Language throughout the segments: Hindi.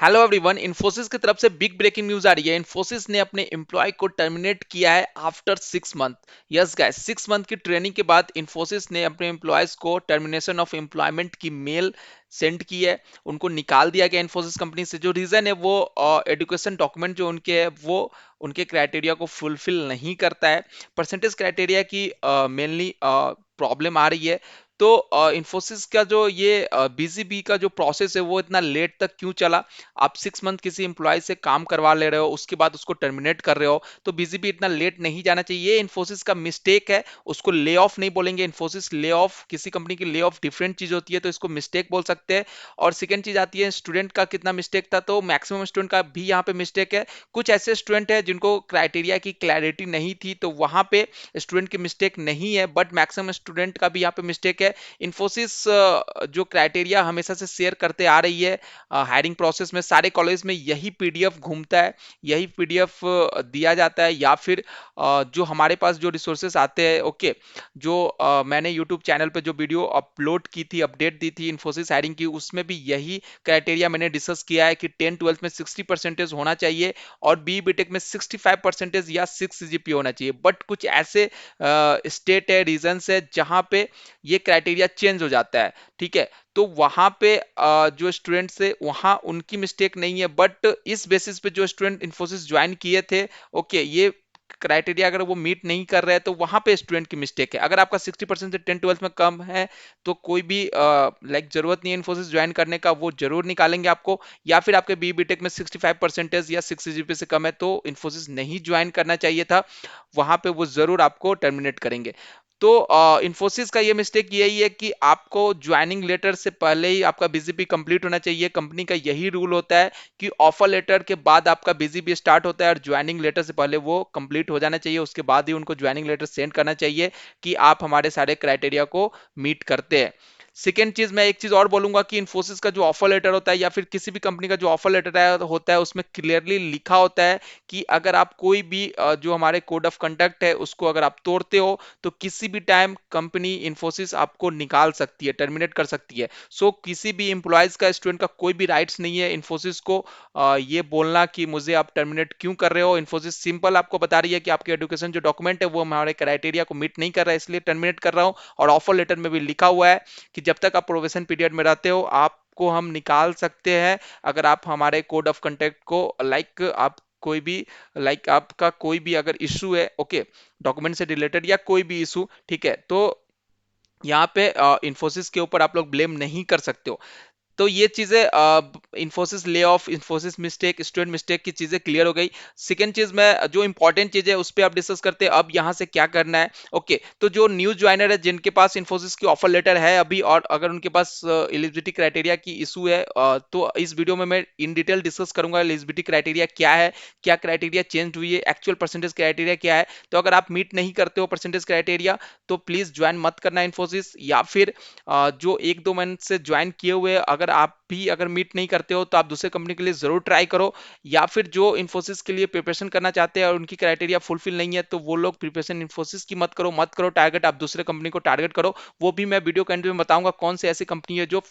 Hello everyone. इन्फोसिस की तरफ से बिग ब्रेकिंग न्यूज आ रही है। इन्फोसिस ने अपने एम्प्लॉय को टर्मिनेट किया है after 6 month. Yes guys, 6 month की ट्रेनिंग के बाद इन्फोसिस ने अपने एम्प्लॉयज को टर्मिनेशन ऑफ एम्प्लॉयमेंट की मेल सेंड की है। उनको निकाल दिया गया इन्फोसिस कंपनी से। जो रीजन है वो एजुकेशन डॉक्यूमेंट जो उनके है वो उनके क्राइटेरिया को फुलफिल नहीं करता है। परसेंटेज क्राइटेरिया की मेनली प्रॉब्लम आ रही है। तो इन्फोसिस का जो ये बीजीबी का जो प्रोसेस है वो इतना लेट तक क्यों चला। आप 6 मंथ किसी एम्प्लॉय से काम करवा ले रहे हो, उसके बाद उसको टर्मिनेट कर रहे हो, तो बीजीबी इतना लेट नहीं जाना चाहिए। ये इन्फोसिस का मिस्टेक है। उसको ले ऑफ नहीं बोलेंगे। इन्फोसिस ले ऑफ, किसी कंपनी की ले ऑफ डिफरेंट चीज होती है, तो इसको मिस्टेक बोल सकते हैं। और सेकेंड चीज आती है स्टूडेंट का कितना मिस्टेक था, तो मैक्सिमम स्टूडेंट का भी यहाँ पे मिस्टेक है। कुछ ऐसे स्टूडेंट है जिनको क्राइटेरिया की क्लैरिटी नहीं थी, तो वहां पे स्टूडेंट की मिस्टेक नहीं है, बट मैक्सिमम स्टूडेंट का भी यहाँ पे मिस्टेक है। इन्फोसिस जो क्राइटेरिया हमेशा से शेयर करते आ रही है हायरिंग प्रोसेस में, सारे कॉलेज में यही पीडीएफ घूमता है, यही पीडीएफ दिया जाता है। या फिर जो हमारे पास जो रिसोर्सेस आते हैं, ओके, जो मैंने यूट्यूब चैनल पे जो वीडियो अपलोड की थी, अपडेट दी थी इन्फोसिस हायरिंग की, उसमें भी यही क्राइटेरिया मैंने डिस्कस किया है कि 10-12 में 60% होना चाहिए और बी बीटेक में 65% या 6 सीजीपी होना चाहिए। बट कुछ ऐसे स्टेट है, रीजन्स है जहां पे ये क्राइटेरिया चेंज हो जाता है। ठीक है, तो वहां पे जो स्टूडेंट्स है वहां उनकी मिस्टेक नहीं है, बट इस बेसिस पे जो स्टूडेंट इन्फोसिस ज्वाइन किए थे, ओके, ये क्राइटेरिया अगर वो मीट नहीं कर रहे हैं तो वहां पे स्टूडेंट की मिस्टेक है। अगर आपका 60% से 10-12 में कम है तो कोई भी लाइक जरूरत नहीं है इन्फोसिस ज्वाइन करने का, वो जरूर निकालेंगे आपको। या फिर आपके बी बीटेक में 65% या 6 जीपी से कम है तो इन्फोसिस नहीं ज्वाइन करना चाहिए था, वहां पे वो जरूर आपको टर्मिनेट करेंगे। तो इन्फोसिस का ये मिस्टेक यही है कि आपको ज्वाइनिंग लेटर से पहले ही आपका बीजीपी कंप्लीट होना चाहिए। कंपनी का यही रूल होता है कि ऑफर लेटर के बाद आपका बीजीपी स्टार्ट होता है और ज्वाइनिंग लेटर से पहले वो कंप्लीट हो जाना चाहिए। उसके बाद ही उनको ज्वाइनिंग लेटर सेंड करना चाहिए कि आप हमारे सारे क्राइटेरिया को मीट करते हैं। सेकेंड चीज, मैं एक चीज और बोलूंगा कि इन्फोसिस का जो ऑफर लेटर होता है या फिर किसी भी कंपनी का जो ऑफर लेटर होता है उसमें क्लियरली लिखा होता है कि अगर आप कोई भी जो हमारे कोड ऑफ कंडक्ट है उसको अगर आप तोड़ते हो तो किसी भी टाइम कंपनी इन्फोसिस आपको निकाल सकती है, टर्मिनेट कर सकती है। सो किसी भी एम्प्लॉयज का, स्टूडेंट का कोई भी राइट्स नहीं है इन्फोसिस को ये बोलना कि मुझे आप टर्मिनेट क्यों कर रहे हो। इन्फोसिस सिंपल आपको बता रही है कि आपके एजुकेशन जो डॉक्यूमेंट है वो हमारे क्राइटेरिया को मीट नहीं कर रहा है, इसलिए टर्मिनेट कर रहा हूँ। और ऑफर लेटर में भी लिखा हुआ है कि जब तक आप प्रोबेशन पीरियड में रहते हो आपको हम निकाल सकते हैं अगर आप हमारे कोड ऑफ कंडक्ट को लाइक आप कोई भी लाइक आपका कोई भी अगर इशू है, ओके, डॉक्यूमेंट से रिलेटेड या कोई भी इशू, ठीक है, तो यहाँ पे इन्फोसिस के ऊपर आप लोग ब्लेम नहीं कर सकते हो। तो ये चीजें Infosys lay off, Infosys mistake, student mistake की चीजें क्लियर हो गई। सेकंड चीज में जो इंपॉर्टेंट चीज है उस पर आप डिस्कस करते हैं अब यहाँ से क्या करना है। ओके, तो जो न्यू ज्वाइनर है जिनके पास इन्फोसिस की ऑफर लेटर है अभी और अगर उनके पास एलिजिबिलिटी क्राइटेरिया की इशू है, तो इस वीडियो में मैं इन डिटेल डिस्कस करूंगा एलिजिबिलिटी क्राइटेरिया क्या है, क्या क्राइटेरिया चेंज हुई है, एक्चुअल परसेंटेज क्राइटेरिया क्या है। तो अगर आप मीट नहीं करते हो परसेंटेज क्राइटेरिया तो प्लीज ज्वाइन मत करना इन्फोसिस। या फिर जो 1-2 मंथ से ज्वाइन किए हुए अगर आप भी अगर मीट नहीं करते हो तो आप दूसरे कंपनी के लिए जरूर ट्राई करो। या फिर जो इन्फोसिस के लिए प्रिपरेशन करना चाहते हैं और उनकी क्राइटेरिया फुलफिल नहीं है तो वो लोग प्रिपरेशन इन्फोसिस की मत करो टारगेट, आप दूसरे कंपनी को टारगेट करो। वो भी मैं वीडियो के एंड में बताऊंगा कौन सी ऐसी कंपनी है जो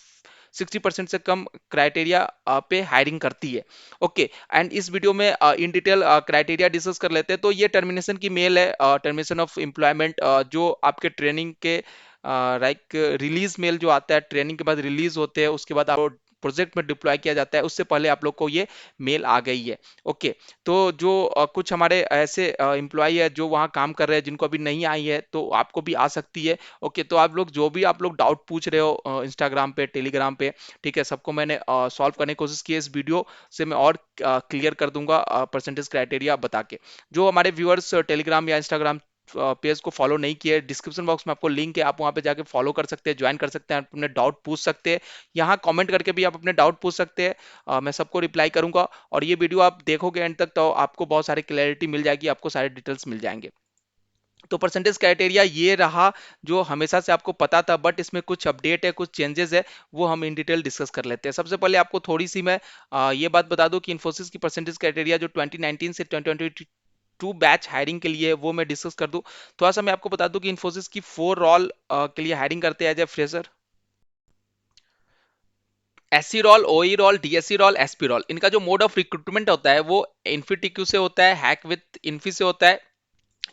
60% से कम क्राइटेरिया पे हायरिंग करती है। ओके, एंड इस वीडियो में इन डिटेल क्राइटेरिया डिस्कस कर लेते हैं। तो ये टर्मिनेशन की मेल है, टर्मिनेशन ऑफ एम्प्लॉयमेंट, जो आपके ट्रेनिंग के लाइक रिलीज मेल जो आता है, ट्रेनिंग के बाद रिलीज होते हैं उसके बाद आपको प्रोजेक्ट में डिप्लॉय किया जाता है, उससे पहले आप लोग को ये मेल आ गई है। ओके, तो जो कुछ हमारे ऐसे एम्प्लॉय है जो वहाँ काम कर रहे हैं जिनको अभी नहीं आई है तो आपको भी आ सकती है। ओके, तो आप लोग जो भी आप लोग डाउट पूछ रहे हो इंस्टाग्राम पे, टेलीग्राम पे, ठीक है, सबको मैंने सॉल्व करने की कोशिश की है। इस वीडियो से मैं और क्लियर कर दूंगा परसेंटेज क्राइटेरिया बता के। जो हमारे व्यूअर्स टेलीग्राम या इंस्टाग्राम पेज को फॉलो नहीं किया है, डिस्क्रिप्शन बॉक्स में आपको लिंक है, आप वहां पे जाके फॉलो कर सकते हैं, ज्वाइन कर सकते हैं, अपने डाउट पूछ सकते हैं। यहाँ कमेंट करके भी आप अपने डाउट पूछ सकते हैं, मैं सबको रिप्लाई करूंगा। और ये वीडियो आप देखोगे एंड तक तो आपको बहुत सारी क्लैरिटी मिल जाएगी, आपको सारे डिटेल्स मिल जाएंगे। तो परसेंटेज क्राइटेरिया ये रहा जो हमेशा से आपको पता था, बट इसमें कुछ अपडेट है, कुछ चेंजेस है, वो हम इन डिटेल डिस्कस कर लेते हैं। सबसे पहले आपको थोड़ी सी मैं ये बात बता दूं कि इन्फोसिस की परसेंटेज क्राइटेरिया जो 2019 से 2022 बैच हायरिंग के लिए है वो मैं डिस्कस कर दूं। थोड़ा सा मैं आपको बता दूं कि इन्फोसिस की 4 रोल के लिए हायरिंग करते हैं as a fresher. SC role, OE role, DSC role, SP role, इनका जो मोड ऑफ रिक्रूटमेंट होता है वो इन्फीटीक्यू से होता है, हैक विथ इन्फी से होता है,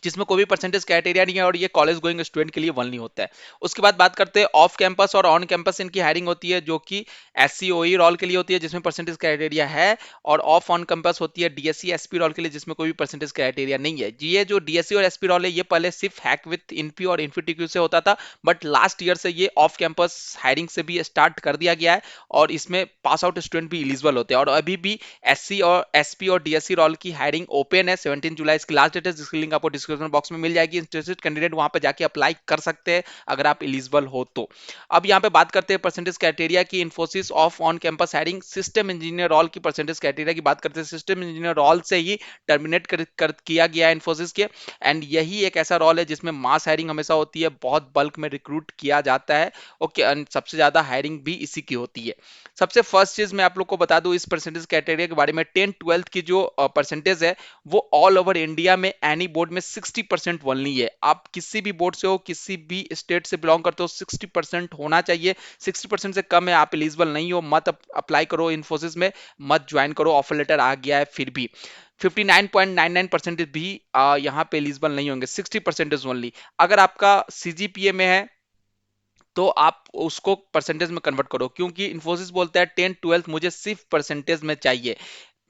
जिसमें कोई भी परसेंटेज क्राइटेरिया नहीं है और ये कॉलेज गोइंग स्टूडेंट के लिए वनली होता है। उसके बाद बात करते हैं ऑफ कैंपस और ऑन कैंपस इनकी हायरिंग होती है, जो कि एससी ओई रोल के लिए होती है जिसमें परसेंटेज क्राइटेरिया है, और ऑफ ऑन कैंपस होती है डीएससी एसपी रोल के लिए जिसमें कोई भी परसेंटेज क्राइटेरिया नहीं है। ये जो डीएससी और एसपी रोल है ये पहले सिर्फ हैक विथ इनपी और इन्फीटीक्यू से होता था, बट लास्ट ईयर से ये ऑफ कैंपस हायरिंग से भी स्टार्ट कर दिया गया है, और इसमें पास आउट स्टूडेंट भी एलिजिबल होते हैं। और अभी भी एससी और एसपी और डीएससी रोल की हायरिंग ओपन है, 17 जुलाई इसकी लास्ट डेट है, जिसकी लिंक आपको डिस्क्रिप्शन बॉक्स में मिल जाएगी। इंटरेस्टेड कैंडिडेट वहां पे जाके अप्लाई कर सकते हैं अगर आप एलिजिबल हो तो। अब यहाँ पे बात करते हैं परसेंटेज क्राइटेरिया की। Infosys of on campus hiring system engineer role की परसेंटेज क्राइटेरिया की बात करते हैं। सिस्टम इंजीनियर रोल से ही टर्मिनेट किया गया है इन्फोसिस के, एंड यही एक ऐसा रोल है जिसमें मास हायरिंग हमेशा होती है, बहुत बल्क में रिक्रूट किया जाता है। ओके, सबसे ज्यादा हायरिंग भी इसी की होती है। सबसे फर्स्ट चीज मैं आप लोग को बता दूं इस परसेंटेज क्राइटेरिया के बारे में, 10-12 की जो परसेंटेज है वो ऑल ओवर इंडिया में एनी बोर्ड में 60% ओनली है। आप किसी भी बोर्ड से हो, किसी भी स्टेट से बिलोंग करते हो, 60% होना चाहिए। 60% से कम है आप एलिजिबल नहीं हो, मत अप्लाई करो इन्फोसिस में, मत ज्वाइन करो। ऑफर लेटर आ गया है फिर भी 59.99% भी यहाँ पे एलिजिबल नहीं होंगे, 60% ओनली। अगर आपका सीजीपीए में है तो आप उसको परसेंटेज में कन्वर्ट करो, क्योंकि इन्फोसिस बोलता है 10-12 मुझे सिर्फ परसेंटेज में चाहिए।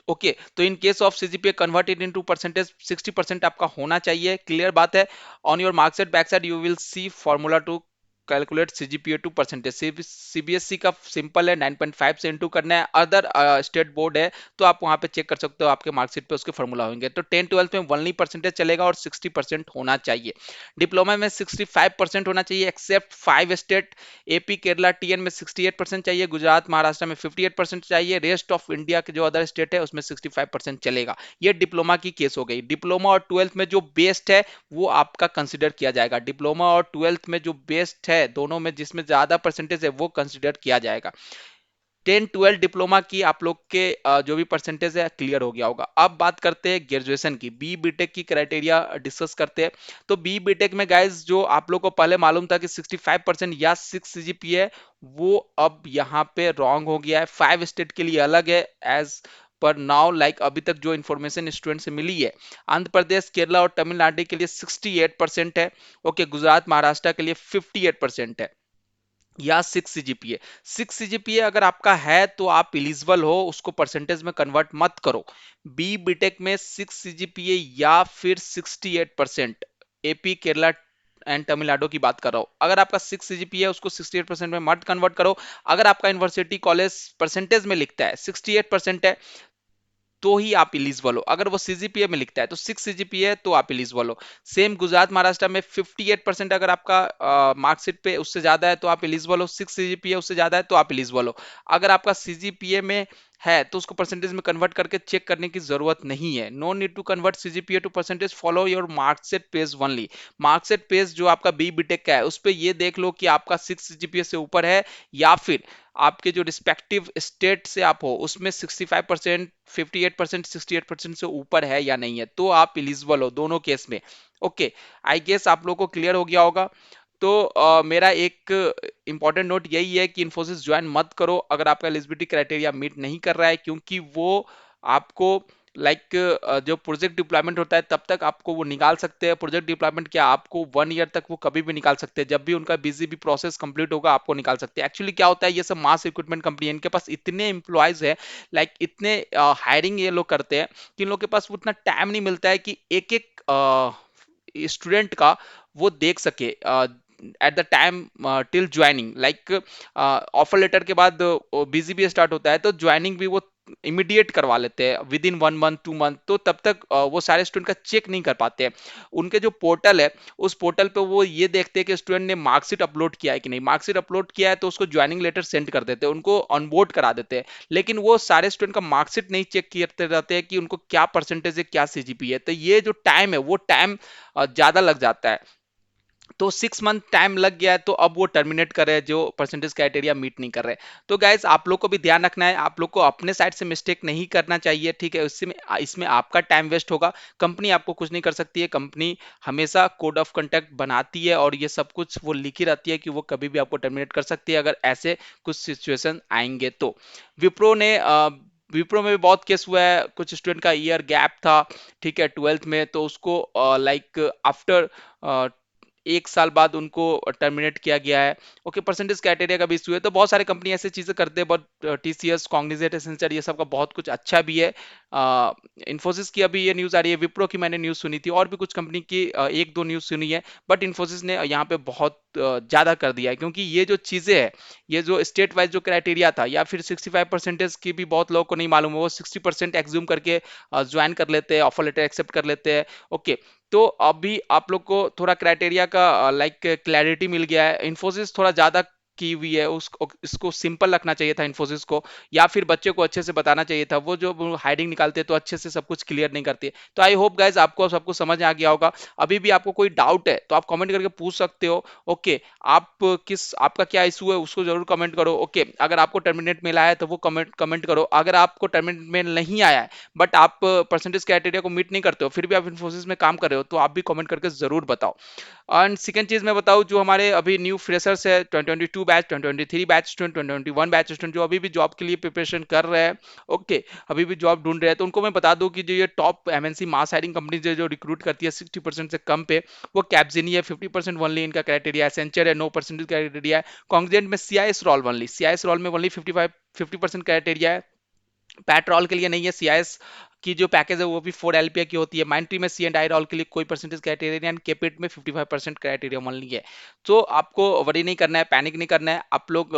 ओके, तो in case of CGPA converted into percentage 60% आपका होना चाहिए। क्लियर बात है। On your marksheet back side you will see formula to calculate CGPA to percentage. CBSE का सिंपल है, 9.5 से इंटू करना है। अदर स्टेट बोर्ड है तो आप वहां पे चेक कर सकते हो, आपके मार्कशीट पे उसके फॉर्मूला होंगे। तो 10-12 में ओनली परसेंटेज चलेगा और 60% होना चाहिए। डिप्लोमा में 65% होना चाहिए except 5 state. AP Kerala TN में 68% चाहिए, गुजरात महाराष्ट्र में 58% चाहिए, रेस्ट ऑफ इंडिया के जो अदर स्टेट है उसमें 65% चलेगा। ये डिप्लोमा की केस हो गई। डिप्लोमा और ट्वेल्थ में जो बेस्ट है वो आपका कंसिडर किया जाएगा। डिप्लोमा और ट्वेल्थ में जो बेस्ट है दोनों में जिसमें ज्यादा परसेंटेज है वो कंसिडर किया जाएगा। 10-12 डिप्लोमा की आप लोग के जो भी परसेंटेज है क्लियर हो गया होगा। अब बात करते हैं ग्रेजुएशन की, बी बीटेक की क्राइटेरिया डिस्कस करते हैं। तो बी बीटेक में गाइस जो आप लोग को पहले मालूम था कि 65% या 6 सीजीपीए, वो अब यहाँ पे रॉन्ग हो गया है। 5 स्टेट के लिए अलग है एज पर नाउ, लाइक अभी तक जो इन्फॉर्मेशन स्टूडेंट से मिली है। आंध्र प्रदेश, केरला और तमिलनाडु के लिए 68% है। ओके, गुजरात महाराष्ट्र के लिए 58% है, या 6 सीजीपीए। 6 सीजीपीए अगर आपका है तो आप एलिजिबल हो, उसको परसेंटेज में कन्वर्ट मत करो। बी बीटेक में 6 सीजीपीए या फिर 68%, एपी केरला एंड तमिलनाडु की बात कर रहा हूं। अगर आपका 6 सीजीपीए है उसको 68% में मत कन्वर्ट करो। अगर आपका यूनिवर्सिटी कॉलेज परसेंटेज में लिखता है 68% है तो ही आप एलिजिबल हो। अगर वो सीजीपीए में लिखता है तो 6 सीजीपीए है तो आप एलिजिबल हो। सेम गुजरात महाराष्ट्र में 58% अगर आपका मार्कशीट पे उससे ज्यादा है तो आप एलिजिबल हो। 6 सीजीपीए उससे ज्यादा है तो आप एलिजिबल हो। अगर आपका सीजीपीए में है तो उसको परसेंटेज में कन्वर्ट करके चेक करने की जरूरत नहीं है। No need to convert CGPA to percentage, follow your marksheet page only. Marksheet page जो आपका बी बीटेक का है उस पर ये देख लो कि आपका 6 सीजीपीए से ऊपर है, या फिर आपके जो रिस्पेक्टिव स्टेट से आप हो उसमें 65%, 58%, 68% से ऊपर है या नहीं है, तो आप एलिजिबल हो दोनों केस में। ओके, आई गेस आप लोगों को क्लियर हो गया होगा। तो मेरा एक इंपॉर्टेंट नोट यही है कि इन्फोसिस ज्वाइन मत करो अगर आपका एलिजिबिलिटी क्राइटेरिया मीट नहीं कर रहा है, क्योंकि वो आपको लाइक जो प्रोजेक्ट डिप्लॉयमेंट होता है तब तक आपको वो निकाल सकते हैं। प्रोजेक्ट डिप्लॉयमेंट क्या, आपको 1 ईयर तक वो कभी भी निकाल सकते हैं, जब भी उनका बीजीबी प्रोसेस कंप्लीट होगा आपको निकाल सकते हैं। एक्चुअली क्या होता है, ये सब मास रिक्रूटमेंट कंपनी है, इनके पास इतने एम्प्लॉयज है, लाइक इतने हायरिंग ये लोग करते हैं कि इन लोग के पास उतना टाइम नहीं मिलता है कि एक एक स्टूडेंट का वो देख सके at the time till joining. Like offer letter के बाद बीजीबी स्टार्ट होता है तो ज्वाइनिंग भी वो इमीडिएट करवा लेते हैं विद इन 1 मंथ 2 मंथ, तो तब तक वो सारे स्टूडेंट का चेक नहीं कर पाते हैं। उनके जो पोर्टल है उस पोर्टल पे वो ये देखते हैं कि स्टूडेंट ने मार्कशीट अपलोड किया है कि नहीं। मार्कशीट अपलोड किया है तो उसको ज्वाइनिंग लेटर सेंड कर देते हैं, उनको ऑनबोर्ड करा देते हैं। लेकिन वो सारे स्टूडेंट का मार्कशीट नहीं चेक करते रहते हैं कि उनको क्या परसेंटेज है, क्या सीजीपी है। तो ये जो टाइम है वो टाइम ज्यादा लग जाता है। तो 6 मंथ टाइम लग गया है, तो अब वो टर्मिनेट कर रहे हैं जो परसेंटेज क्राइटेरिया मीट नहीं कर रहे। तो गाइज आप लोग को भी ध्यान रखना है, आप लोग को अपने साइड से मिस्टेक नहीं करना चाहिए, ठीक है। इसमें इसमें आपका टाइम वेस्ट होगा, कंपनी आपको कुछ नहीं कर सकती है। कंपनी हमेशा कोड ऑफ कंडक्ट बनाती है और ये सब कुछ वो लिखी रहती है कि वो कभी भी आपको टर्मिनेट कर सकती है अगर ऐसे कुछ सिचुएशन आएंगे तो। विप्रो ने विप्रो में भी बहुत केस हुआ है, कुछ स्टूडेंट का ईयर गैप था, ठीक है, 12th में, तो उसको लाइक आफ्टर 1 साल बाद उनको टर्मिनेट किया गया है। ओके, परसेंटेज क्राइटेरिया का भी इशू है। तो बहुत सारे कंपनी ऐसी चीजें करते हैं, बट टीसीएस, कॉग्निजेंट, एसेंचर, ये सब का बहुत कुछ अच्छा भी है। इन्फोसिस की अभी ये न्यूज आ रही है, विप्रो की मैंने न्यूज सुनी थी, और भी कुछ कंपनी की एक दो न्यूज सुनी है, बट इन्फोसिस ने यहाँ पे बहुत ज्यादा कर दिया है, क्योंकि ये जो चीजें है, ये जो स्टेट वाइज जो क्राइटेरिया था, या फिर 65% की भी बहुत लोगों को नहीं मालूम है, वो 60% एक्ज्यूम करके ज्वाइन कर लेते हैं, ऑफर लेटर एक्सेप्ट कर लेते हैं। ओके, तो अभी आप लोग को थोड़ा क्राइटेरिया का लाइक क्लैरिटी मिल गया है। इन्फोसिस थोड़ा ज्यादा की हुई है, उसको इसको सिंपल रखना चाहिए था इन्फोसिस को, या फिर बच्चे को अच्छे से बताना चाहिए था। वो जो हाइडिंग निकालते हैं तो अच्छे से सब कुछ क्लियर नहीं करते। तो आई होप गाइज आपको सब कुछ समझ आ गया होगा। अभी भी आपको कोई डाउट है तो आप कमेंट करके पूछ सकते हो। ओके, आप आपका क्या इशू है उसको जरूर कमेंट करो। ओके, अगर आपको टर्मिनेट मेल आया है तो वो कमेंट कमेंट करो। अगर आपको टर्मिनेट मेल नहीं आया है, बट आप परसेंटेज क्राइटेरिया को मीट नहीं करते हो, फिर भी आप इन्फोसिस में काम कर रहे हो, तो आप भी कमेंट करके जरूर बताओ। एंड सेकंड चीज मैं बताऊं, जो हमारे अभी न्यू फ्रेशर्स है, 2022 batch, 2023 batch student, 2021 batch student, जो अभी भी जॉब के लिए प्रिपरेशन कर रहे हैं, ओके, अभी भी जॉब ढूंढ रहे हैं, तो उनको मैं बता दूं कि जो ये top MNC mass hiring company जो रिक्रूट करती है 60% से कम पे, वो कैप्जेनी है, 50% ओनली इनका क्राइटेरिया है। एसेंचर है, नो परसेंटेज क्राइटेरिया है। कॉन्ग्रेंट में CIS role only, CIS role में ओनली 50% क्राइटेरिया है। पेट्रोल के लिए नहीं है। सीआईएस की जो पैकेज है वो भी 4 LPA की होती है। माइंट्री में सी एंड आई रोल के लिए कोई परसेंटेज क्राइटेरिया, एंड केपिट में 55% क्राइटेरिया ओनली है। तो आपको वरी नहीं करना है, पैनिक नहीं करना है, आप लोग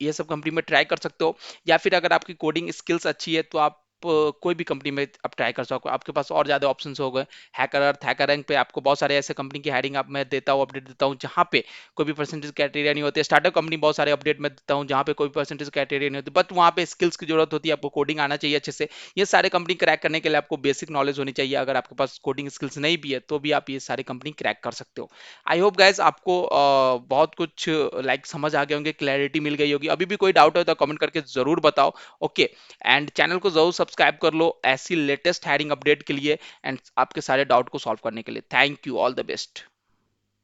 ये सब कंपनी में ट्राई कर सकते हो। या फिर अगर आपकी कोडिंग स्किल्स अच्छी है तो आप कोई भी कंपनी में आप ट्राई कर सकते हो, आपके पास और ज्यादा ऑप्शंस हो गए। हैकर अर्थ, हैकर रैंक पे आपको बहुत सारे ऐसे कंपनी की हायरिंग आप मैं देता हूँ, अपडेट देता हूँ, जहाँ पे कोई भी परसेंटेज क्राइटेरिया नहीं होते। स्टार्टअप कंपनी बहुत सारे अपडेट में देता हूँ जहाँ पे कोई परसेंटेज क्राइटेरिया नहीं होती, बट वहाँ पे स्किल्स की जरूरत होती है, आपको कोडिंग आना चाहिए अच्छे से। ये सारे कंपनी क्रैक करने के लिए आपको बेसिक नॉलेज होनी चाहिए। अगर आपके पास कोडिंग स्किल्स नहीं भी है तो भी आप ये सारे कंपनी क्रैक कर सकते हो। आई होप गाइज आपको बहुत कुछ लाइक समझ आ गए होंगे, क्लैरिटी मिल गई होगी। अभी भी कोई डाउट हो तो कमेंट करके जरूर बताओ। ओके, एंड चैनल को जरूर सब्सक्राइब कर लो ऐसी लेटेस्ट हायरिंग अपडेट के लिए, एंड आपके सारे डाउट को सॉल्व करने के लिए। Thank you, all the best.